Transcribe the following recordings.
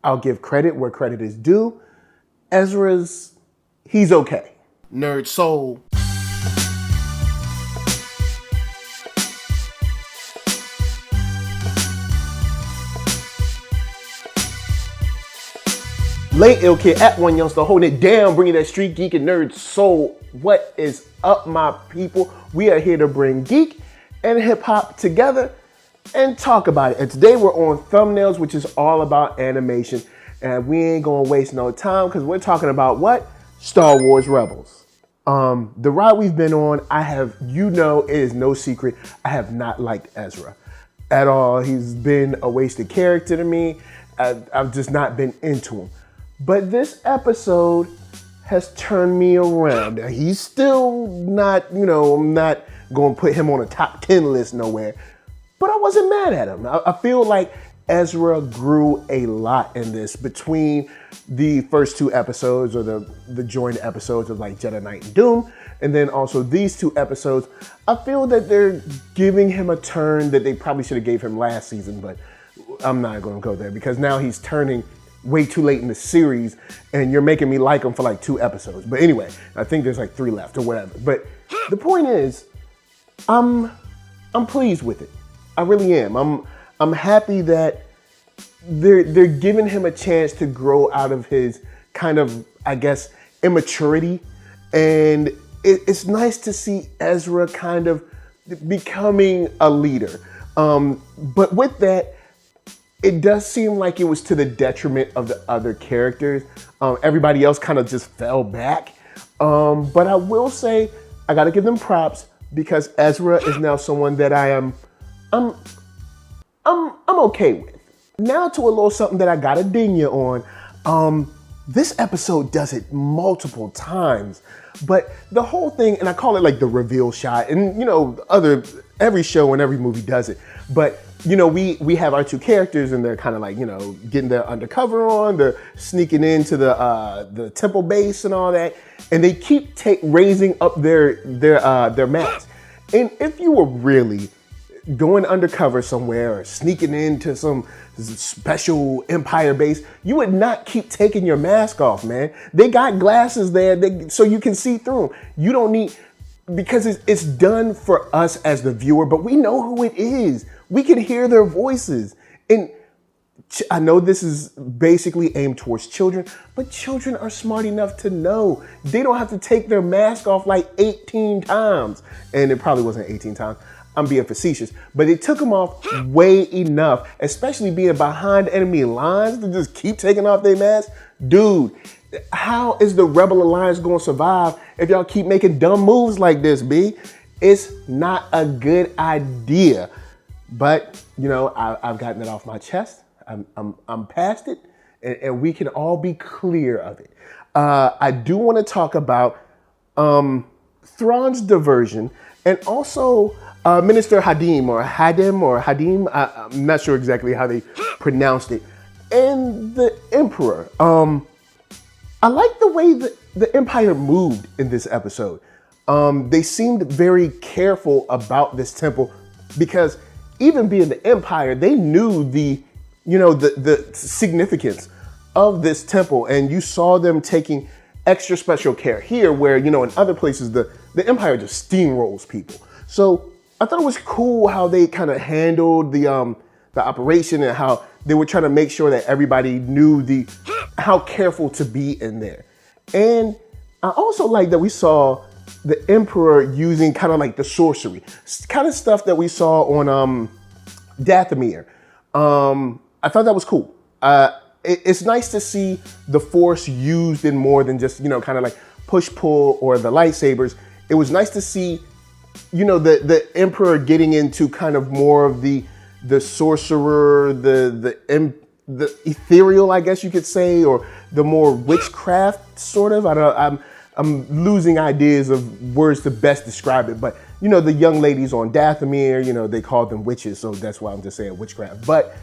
I'll give credit where credit is due. He's okay. NERDSoul. Late Ill Kid at OneYoungsta, holding it down, bringing that street geek and nerd soul. What is up, my people? We are here to bring geek and hip hop together and talk about it. And today we're on thumbnails, which is all about animation. And we ain't gonna waste no time because we're talking about what? Star Wars Rebels. The ride we've been on, it is no secret, I have not liked Ezra at all. He's been a wasted character to me. I've just not been into him. But this episode has turned me around. He's still not, I'm not going to put him on a top 10 list nowhere, but I wasn't mad at him. I feel like Ezra grew a lot in this between the first two episodes or the joined episodes of like Jedi Knight and Doom. And then also these two episodes, I feel that they're giving him a turn that they probably should have gave him last season, but I'm not going to go there because now he's turning way too late in the series and you're making me like him for like 2 episodes. But anyway, I think there's like 3 left or whatever. But the point is, I'm pleased with it. I really am. I'm happy that they're giving him a chance to grow out of his kind of, I guess, immaturity. And it's nice to see Ezra kind of becoming a leader. But with that, it does seem like it was to the detriment of the other characters. Everybody else kind of just fell back. But I will say, I gotta give them props because Ezra is now someone that I'm okay with. Now to a little something that I gotta ding you on. This episode does it multiple times, but the whole thing, and I call it like the reveal shot, and every show and every movie does it, but we have our 2 characters and they're kind of like, getting their undercover on, they're sneaking into the temple base and all that. And they keep raising up their masks. And if you were really going undercover somewhere or sneaking into some special Empire base, you would not keep taking your mask off, man. They got glasses there so you can see through them. You don't need, because it's done for us as the viewer, but we know who it is. We can hear their voices. And I know this is basically aimed towards children, but children are smart enough to know they don't have to take their mask off like 18 times. And it probably wasn't 18 times. I'm being facetious, but it took them off way enough, especially being behind enemy lines to just keep taking off their masks. Dude, how is the Rebel Alliance going to survive if y'all keep making dumb moves like this, B? It's not a good idea. But, I've gotten it off my chest. I'm past it, and we can all be clear of it. I do want to talk about Thrawn's diversion and also Minister Hadim. I'm not sure exactly how they pronounced it, and the Emperor. I like the way that the Empire moved in this episode. They seemed very careful about this temple because even being the Empire, they knew the significance of this temple, and you saw them taking extra special care here, where in other places the Empire just steamrolls people. So I thought it was cool how they kind of handled the operation and how they were trying to make sure that everybody knew how careful to be in there. And I also like that we saw the Emperor using kind of like the sorcery, kind of stuff that we saw on Dathomir. I thought that was cool. It's nice to see the Force used in more than just, kind of like push-pull or the lightsabers. It was nice to see, the Emperor getting into kind of more of the sorcerer, the ethereal, I guess you could say, or the more witchcraft sort of. I'm losing ideas of words to best describe it, but the young ladies on Dathomir, they called them witches, so that's why I'm just saying witchcraft. But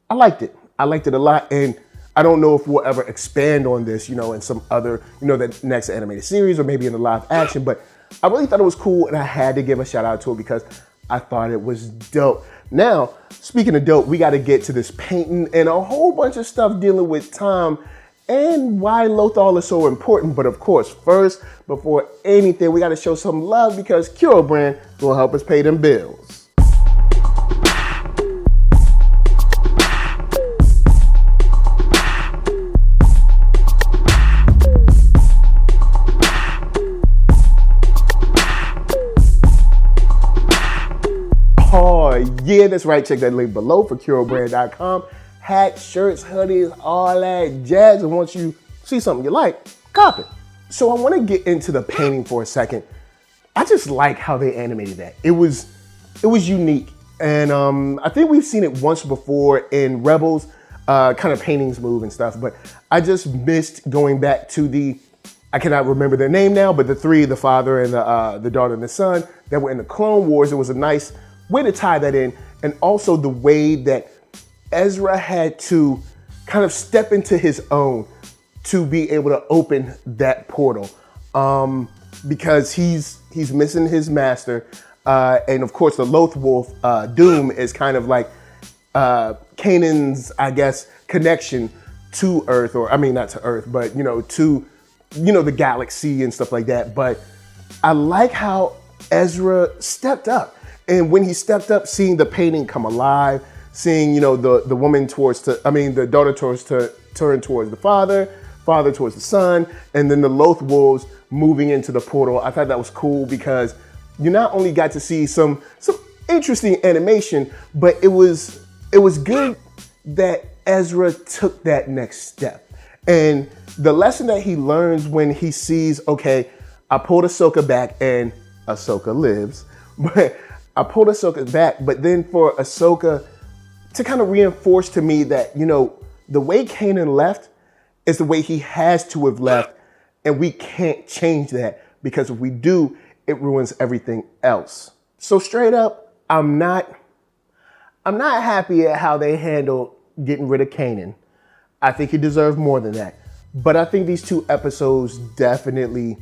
I liked it. I liked it a lot, and I don't know if we'll ever expand on this, in some other, the next animated series or maybe in the live action, but I really thought it was cool, and I had to give a shout out to it because I thought it was dope. Now, speaking of dope, we got to get to this painting and a whole bunch of stuff dealing with time and why Lothal is so important. But of course, first, before anything, we got to show some love because KUROBrand will help us pay them bills. Oh yeah, that's right. Check that link below for KUROBrand.com. Hats, shirts, hoodies, all that jazz. And once you see something you like, cop it. So I want to get into the painting for a second. I just like how they animated that. It was unique. And I think we've seen it once before in Rebels, kind of paintings move and stuff. But I just missed going back to I cannot remember their name now, but the three, the father and the daughter and the son that were in the Clone Wars. It was a nice way to tie that in. And also the way that Ezra had to kind of step into his own to be able to open that portal, because he's missing his master, and of course the Loth Wolf Doom is kind of like Kanan's, I guess, connection to Earth, or I mean not to Earth, but to the galaxy and stuff like that. But I like how Ezra stepped up, and when he stepped up, seeing the painting come alive. Seeing, the woman the daughter turn towards the father towards the son, and then the Loth Wolves moving into the portal. I thought that was cool because you not only got to see some interesting animation, but it was good that Ezra took that next step. And the lesson that he learns when he sees, okay, I pulled Ahsoka back and Ahsoka lives, but I pulled Ahsoka back, but then for Ahsoka to kind of reinforce to me that, the way Kanan left is the way he has to have left. And we can't change that because if we do, it ruins everything else. So straight up, I'm not happy at how they handled getting rid of Kanan. I think he deserved more than that. But I think these 2 episodes definitely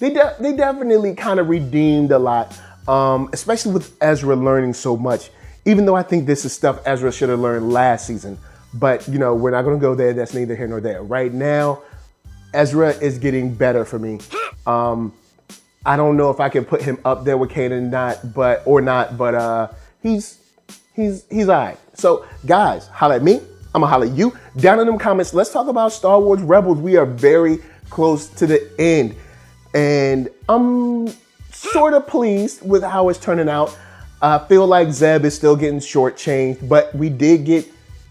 kind of redeemed a lot, especially with Ezra learning so much. Even though I think this is stuff Ezra should have learned last season. But, we're not going to go there. That's neither here nor there. Right now, Ezra is getting better for me. I don't know if I can put him up there with Kanan but he's all right. So, guys, holla at me. I'm going to holla at you. Down in them comments, let's talk about Star Wars Rebels. We are very close to the end. And I'm sort of pleased with how it's turning out. I feel like Zeb is still getting shortchanged, but we did get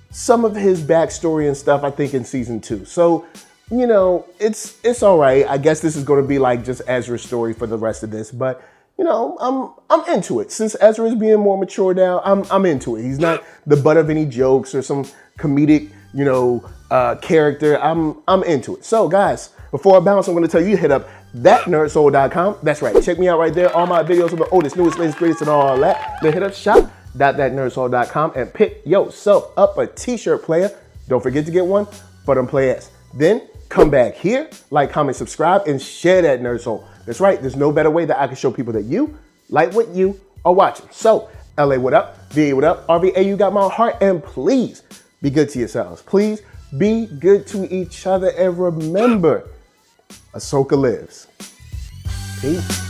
some of his backstory and stuff, I think, in season 2. So, it's all right. I guess this is going to be like just Ezra's story for the rest of this, but I'm into it. Since Ezra is being more mature now, I'm into it. He's not the butt of any jokes or some comedic, character. I'm into it. So, guys, before I bounce, I'm going to tell you to hit up ThatNERDSoul.com. That's right. Check me out right there. All my videos are the oldest, newest, latest, greatest, and all that. Then hit up shop.thatnerdsoul.com and pick yourself up a t-shirt, player. Don't forget to get one for them players. Then come back here, like, comment, subscribe, and share that Nerd Soul. That's right. There's no better way that I can show people that you like what you are watching. So, LA, what up? VA, what up? RVA, you got my heart. And please be good to yourselves. Please be good to each other. And remember, Ahsoka lives. Peace.